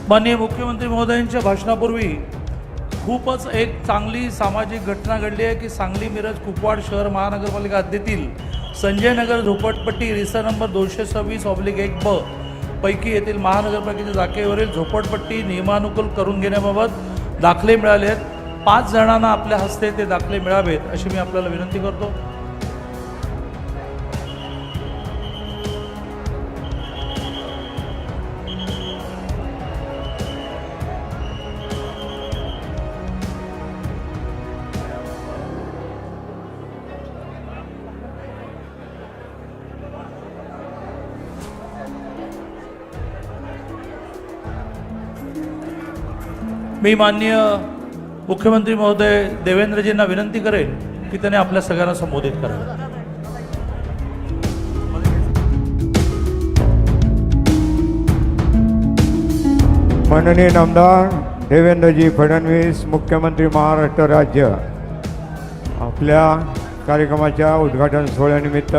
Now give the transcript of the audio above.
माननीय मुख्यमंत्री महोदयांच्या भाषणापूर्वी खूपच एक चांगली सामाजिक घटना घडली आहे की सांगली मिरज कुपवाड शहर महानगरपालिका हद्दीतील संजय नगर झोपडपट्टी रिसा नंबर 226/1 पैकी येथील महानगरपालिकेच्या जागेवरील झोपडपट्टी नियमानुकूल करून घेण्याबाबत दाखले मिळाले आहेत। 5 जणांना आपल्या हस्ते ते दाखले मिळावेत अशी मी आपल्याला विनंती करतो। मी माननीय मुख्यमंत्री महोदय देवेंद्रजींना विनंती करेन की त्याने आपल्या सगळ्यांना संबोधित करावे। माननीय नामदार देवेंद्रजी फडणवीस मुख्यमंत्री महाराष्ट्र राज्य आपल्या कार्यक्रमाच्या उद्घाटन सोहळ्यानिमित्त